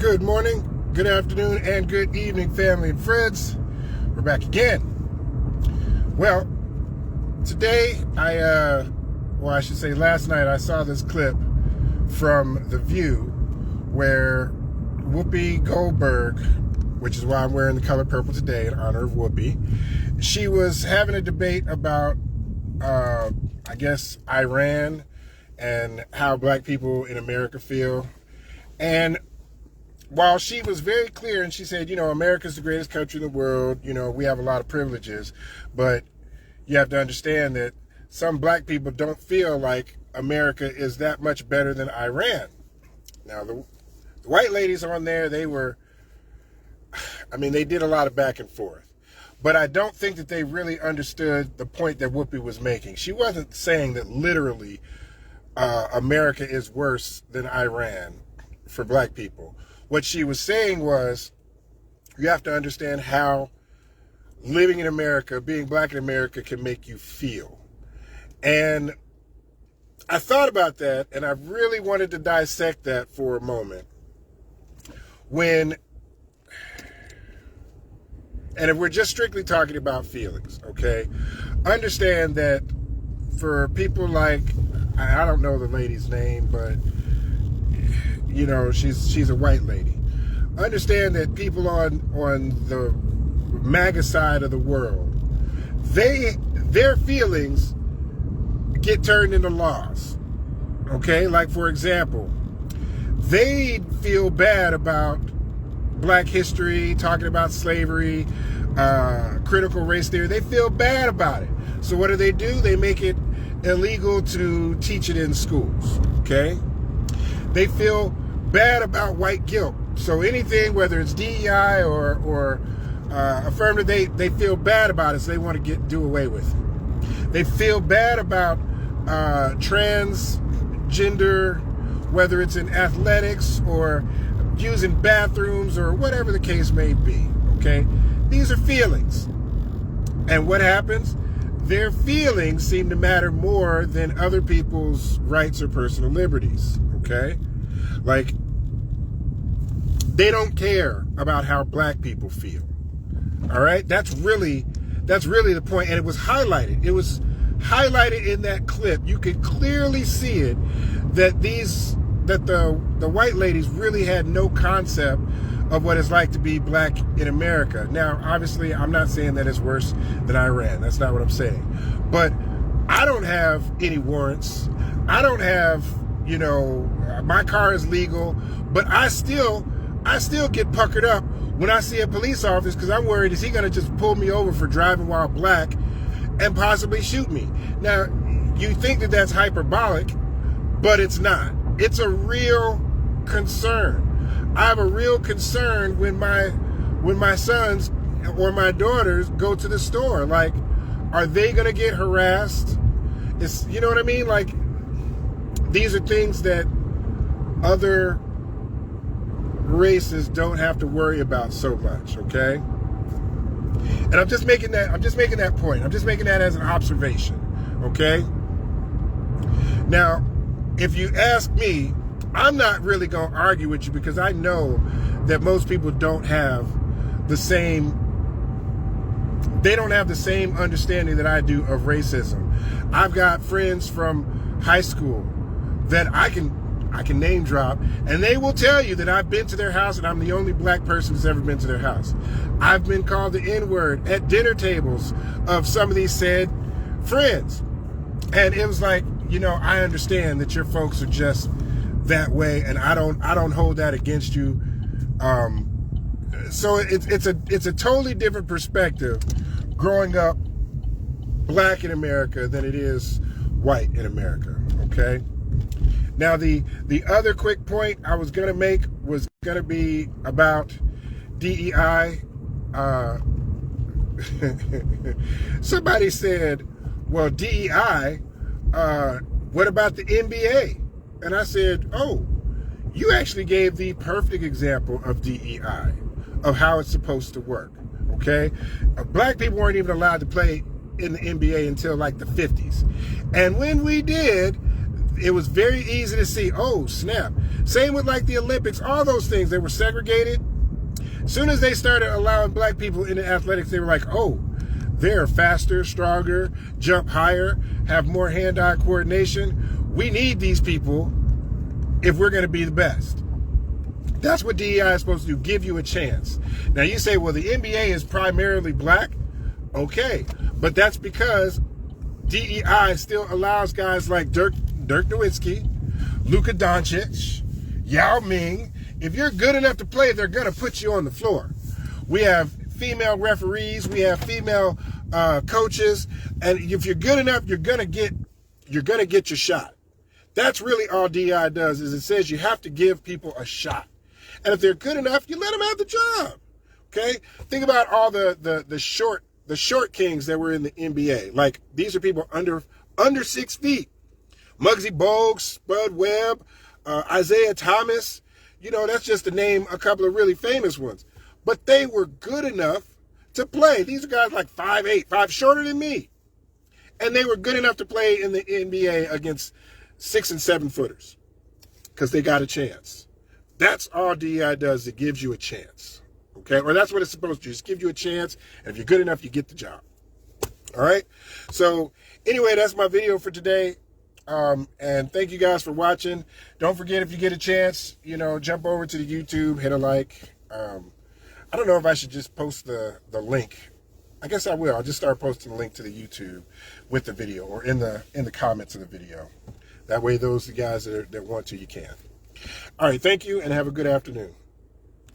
Good morning, good afternoon, and good evening, family and friends. We're back again. Well, today I should say last night, I saw this clip from The View where Whoopi Goldberg, which is why I'm wearing the color purple today in honor of Whoopi, she was having a debate about, I guess, Iran and how black people in America feel. And while she was very clear and she said, America's the greatest country in the world, we have a lot of privileges, but you have to understand that some black people don't feel like America is that much better than Iran. Now, the white ladies on there, they did a lot of back and forth, but I don't think that they really understood the point that Whoopi was making. She wasn't saying that literally America is worse than Iran for black people. What she was saying was, you have to understand how living in America, being black in America, can make you feel. And I thought about that, and I really wanted to dissect that for a moment. And if we're just strictly talking about feelings, okay, understand that for people like, I don't know the lady's name, but she's a white lady. Understand that people on the MAGA side of the world, their feelings get turned into laws. Okay? Like, for example, they feel bad about black history, talking about slavery, critical race theory. They feel bad about it. So what do? They make it illegal to teach it in schools. Okay? They feel bad about white guilt. So anything, whether it's DEI or affirmative, they feel bad about it, so they want to do away with it. They feel bad about transgender, whether it's in athletics or using bathrooms or whatever the case may be. Okay? These are feelings. And what happens? Their feelings seem to matter more than other people's rights or personal liberties. Okay? Like, they don't care about how black people feel. All right? That's really the point. And it was highlighted. It was highlighted in that clip. You could clearly see it, that the white ladies really had no concept of what it's like to be black in America. Now, obviously, I'm not saying that it's worse than Iran. That's not what I'm saying. But I don't have any warrants. I don't have, my car is legal, but I still get puckered up when I see a police officer, because I'm worried, is he going to just pull me over for driving while black and possibly shoot me? Now, you think that that's hyperbolic, but it's not. It's a real concern. I have a real concern when my sons or my daughters go to the store. Like, are they going to get harassed? You know what I mean? Like, these are things that other races don't have to worry about so much, okay? And I'm just making that point. I'm just making that as an observation, okay? Now, if you ask me, I'm not really going to argue with you, because I know that most people don't have the same understanding that I do of racism. I've got friends from high school that I can name drop, and they will tell you that I've been to their house and I'm the only black person who's ever been to their house. I've been called the N-word at dinner tables of some of these said friends. And it was like, I understand that your folks are just that way, and I don't hold that against you. So it's a totally different perspective growing up black in America than it is white in America, okay? Now, the other quick point I was going to make was going to be about DEI. Somebody said, well, DEI, what about the NBA? And I said, oh, you actually gave the perfect example of DEI, of how it's supposed to work, okay? Black people weren't even allowed to play in the NBA until like the 50s. And when we did, it was very easy to see, oh, snap. Same with like the Olympics, all those things, they were segregated. As soon as they started allowing black people into athletics, they were like, oh, they're faster, stronger, jump higher, have more hand-eye coordination. We need these people if we're going to be the best. That's what DEI is supposed to do, give you a chance. Now you say, well, the NBA is primarily black. Okay, but that's because DEI still allows guys like Dirk Nowitzki, Luka Doncic, Yao Ming. If you're good enough to play, they're going to put you on the floor. We have female referees, we have female coaches, and if you're good enough, you're going to get your shot. That's really all DEI does, is it says you have to give people a shot. And if they're good enough, you let them have the job. Okay? Think about all the short kings that were in the NBA. Like, these are people under 6 feet. Muggsy Bogues, Spud Webb, Isaiah Thomas. You know, that's just to name a couple of really famous ones. But they were good enough to play. These are guys like 5'8", 5 shorter than me. And they were good enough to play in the NBA against 6 and 7 footers because they got a chance. That's all DEI does. It gives you a chance. Okay? Or that's what it's supposed to do. Just give you a chance. And if you're good enough, you get the job. All right? So anyway, that's my video for today. And thank you guys for watching. Don't forget, if you get a chance, you know, jump over to the YouTube, hit a like. I don't know if I should just post the link. I guess I will. I'll just start posting the link to the YouTube with the video, or in the comments of the video. That way, those guys that want to, you can. All right, thank you, and have a good afternoon.